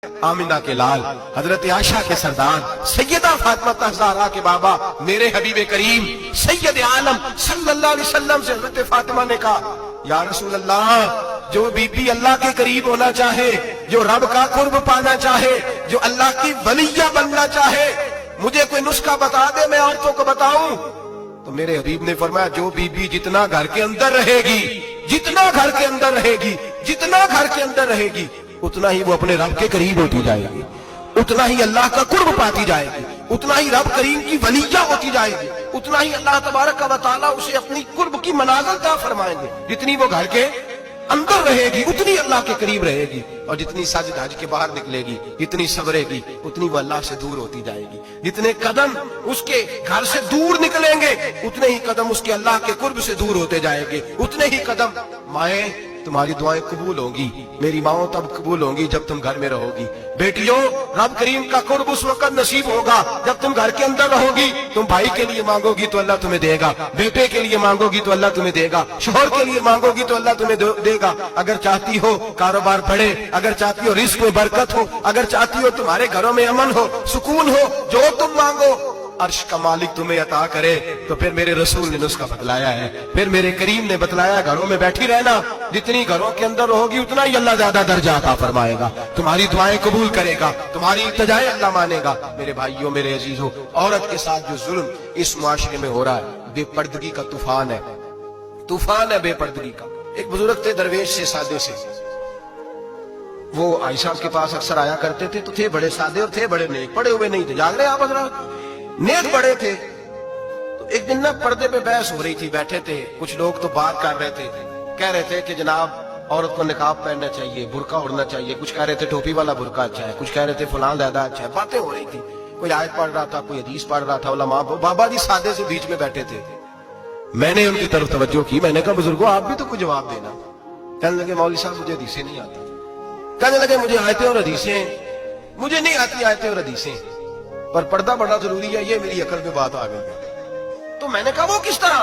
आमिना के लाल, हजरत आयशा के सरदार, सैयदा फातिमा ज़हरा के बाबा, मेरे हबीब करीम सैयद आलम सल्लल्लाहु अलैहि वसल्लम से हजरत फातिमा ने कहा, या रसूल अल्लाह, जो बीबी अल्लाह के करीब होना चाहे, जो रब का कुर्ब पाना चाहे, जो अल्लाह की वलिया बनना चाहे, मुझे कोई नुस्खा बता दे, मैं औरतों को बताऊं। तो मेरे हबीब ने फरमाया, जो बीबी जितना घर के अंदर रहेगी, जितना घर के अंदर रहेगी, जितना घर के अंदर रहेगी, उतना ही वो अपने रब के करीब होती जाएगी, उतना ही अल्लाह का कुर्ब पाती जाएगी, उतना ही रब करीम की वलिया होती जाएगी, उतना ही अल्लाह तबारक व तआला उसे अपनी कुर्ब की मनाज़िल अता फरमाएंगे। जितनी वो घर के अंदर रहेगी उतनी अल्लाह के करीब रहेगी, और जितनी सज धज के बाहर निकलेगी, जितनी सबरेगी, उतनी वो अल्लाह से दूर होती जाएगी। जितने कदम उसके घर से दूर निकलेंगे, उतने ही कदम उसके अल्लाह के कुर्ब से दूर होते जाएंगे, उतने ही कदम। माए, तुम्हारी दुआएं कबूल होंगी, मेरी माओ तब कबूल होंगी जब तुम घर में रहोगी। बेटियों, रब करीम का कुर्ब उस वक्त नसीब होगा जब तुम घर के अंदर रहोगी। तुम भाई के लिए मांगोगी तो अल्लाह तुम्हें देगा, बेटे के लिए मांगोगी तो अल्लाह तुम्हें देगा, शोहर के लिए मांगोगी तो अल्लाह तुम्हें देगा। अगर चाहती हो कारोबार बढ़े, अगर चाहती हो रिस्क में बरकत हो, अगर चाहती हो तुम्हारे घरों में अमन हो, सुकून हो, जो तुम मांगो अर्श का मालिक तुम्हें अता करे। तो फिर मेरे रसूल ने नुस्खा बतलाया है, फिर मेरे करीम ने बतलाया, घरों में बैठी रहना, जितनी घरों के अंदर रहोगी उतना ही अल्लाह ज्यादा दर्जा अता फरमाएगा, तुम्हारी दुआएं कबूल करेगा, तुम्हारी इल्तिजाएं अल्लाह मानेगा। मेरे भाइयों, मेरे अजीजों, औरत के साथ जो जुल्म इस मुआशरे में हो रहा है, बेपर्दगी का तूफान है, तूफान है बेपर्दगी का। एक बुजुर्ग थे, दरवेश से, सादे से, वो आयशा के पास अक्सर आया करते थे, तो थे बड़े सादे और थे बड़े नेक, पड़े हुए नहीं थे, जाग रहे आप हजरात, नेक बड़े थे। तो एक दिन ना पर्दे पे बहस हो रही थी, बैठे थे कुछ लोग, तो बात कर रहे थे, कह रहे थे कि जनाब औरत को निकाब पहनना चाहिए, बुर्का ओढ़ना चाहिए, कुछ कह रहे थे टोपी वाला बुर्का अच्छा है, कुछ कह रहे थे फलां ज्यादा अच्छा है। बातें हो रही थी, कोई आयत पढ़ रहा था, कोई हदीस पढ़ रहा था, उलमा बाबा जी सादे से बीच में बैठे थे। मैंने उनकी तरफ तवज्जो की, मैंने कहा बुजुर्गों आप भी तो कुछ जवाब देना। कहने लगे मौलवी साहब मुझे हदीसें नहीं आती, कहने लगे मुझे आयतें और हदीसें, मुझे नहीं आती आयतें और हदीसें, पर पर्दा बड़ा जरूरी है, ये मेरी अकल में बात आ गई। तो मैंने कहा वो किस तरह?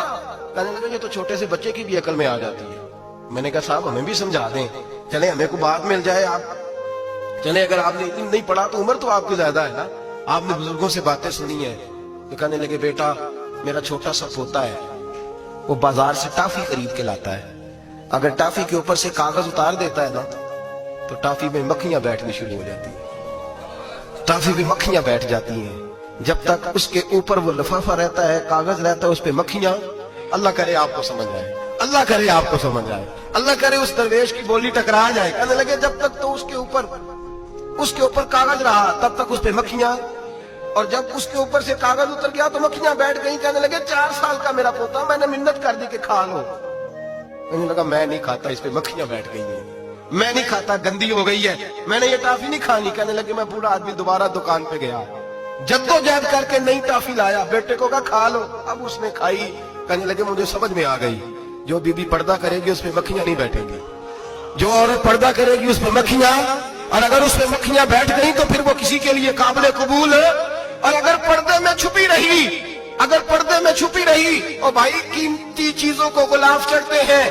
कहने लगे ये तो छोटे से बच्चे की भी अकल में आ जाती है। मैंने कहा साहब हमें भी समझा दें, चले हमें को बात मिल जाए, आप चले, अगर आपने इल्म नहीं पढ़ा तो उम्र तो आपकी ज्यादा है ना, आपने बुजुर्गों से बातें सुनी है। तो कहने लगे बेटा मेरा छोटा सा पोता है, वो बाजार से टाफी खरीद के लाता है, अगर टाफी के ऊपर से कागज उतार देता है ना, तो टाफी में मक्खियां बैठनी शुरू हो जाती है, टाफी में मक्खियां बैठ जाती हैं। जब तक उसके ऊपर वो लिफाफा रहता है, कागज रहता है, उस पे मक्खियां, अल्लाह करे आपको समझ आए, अल्लाह करे आपको समझ आए, अल्लाह करे उस दरवेश की बोली टकरा जाए। कहने लगे जब तक तो उसके ऊपर कागज रहा तब तक उस पे मक्खियां, और जब उसके ऊपर से कागज उतर गया तो मक्खियां बैठ गई। कहने लगे 4 साल का मेरा पोता, मैंने मिन्नत कर दी कि खा लो। कहने लगा मैं नहीं खाता, इस पे मक्खियां बैठ गई हैं, मैं नहीं खाता, गंदी हो गई है, मैंने ये टाफी नहीं खानी। कहने लगे मैं बूढ़ा आदमी दोबारा दुकान पे गया, जद्दोजहद करके नई टाफी लाया, बेटे को कहा खा लो, अब उसने खाई। कहने लगे मुझे समझ में आ गई, जो बीबी पर्दा करेगी उस पे मक्खियां नहीं बैठेंगी, जो औरत पर्दा करेगी उस पे मक्खियां, और अगर उस पे मक्खियां बैठ गई तो फिर वो किसी के लिए काबिल कबूल है। और अगर पर्दे में छुपी रही, अगर पर्दे में छुपी रही, और भाई कीमती चीजों को गुलाब चढ़ते हैं,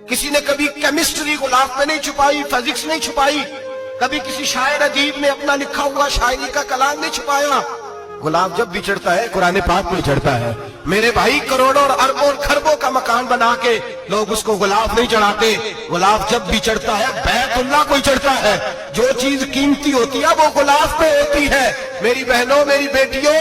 किसी ने कभी केमिस्ट्री गुलाब में नहीं छुपाई, फिजिक्स नहीं छुपाई, कभी किसी शायर अदीब ने अपना लिखा हुआ शायरी का कलाम नहीं छुपाया। गुलाब जब भी चढ़ता है कुरान पाक में चढ़ता है। मेरे भाई करोड़ों और अरबों और खरबों का मकान बना के लोग उसको गुलाब नहीं चढ़ाते, गुलाब जब भी चढ़ता है बैतुल्लाह को चढ़ता है। जो चीज कीमती होती है वो गुलाब पे होती है। मेरी बहनों, मेरी बेटियों,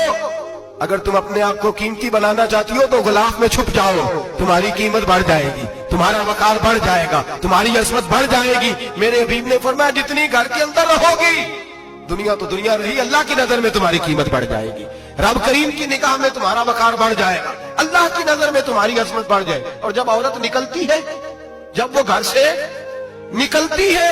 अगर तुम अपने आप को कीमती बनाना चाहती हो तो गुलाब में छुप जाओ, तुम्हारी कीमत बढ़ जाएगी, तुम्हारा वकार बढ़ जाएगा, तुम्हारी अजमत बढ़ जाएगी। मेरे हबीब ने फरमाया जितनी घर के अंदर रहोगी, दुनिया तो दुनिया रही, अल्लाह की नजर में तुम्हारी कीमत बढ़ जाएगी, रब करीम की निगाह में तुम्हारा वकार बढ़ जाएगा, अल्लाह की नजर में तुम्हारी अजमत बढ़ जाए। और जब औरत निकलती है, जब वो घर से निकलती है,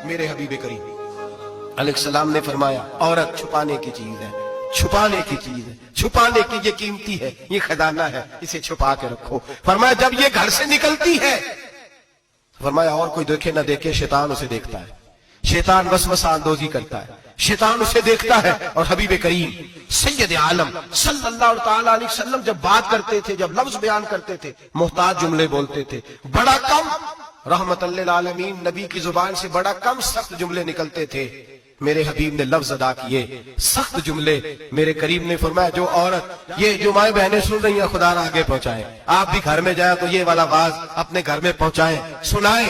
मेरे हबीब करीम अलैहिस्सलाम ने फरमाया औरत छुपाने की चीज है, छुपाने की चीज है, छुपाने की, ये कीमती है, ये खजाना है, इसे छुपा के रखो। फरमाया जब ये घर से निकलती है, फरमाया और कोई देखे ना देखे, शैतान उसे देखता है, शैतान वसवसा अंदोजी करता है, शैतान उसे देखता है। और हबीब करीम सैयद आलम सल्लल्लाहु तआला अलैहि वसल्लम जब बात करते थे, जब लफ्ज बयान करते थे, मोहताज जुमले बोलते थे, बड़ा कम रहमतुल लिल आलमीन नबी की जुबान से बड़ा कम सख्त जुमले निकलते थे। میرے حبیب نے لفظ ادا کیے، سخت جملے. میرے کریم نے فرمایا جو عورت، یہ جو مائیں بہنیں سن رہی ہیں خدا را آگے پہنچائیں، آپ بھی گھر میں جائیں تو یہ والا واز اپنے گھر میں پہنچائیں، سنائیں.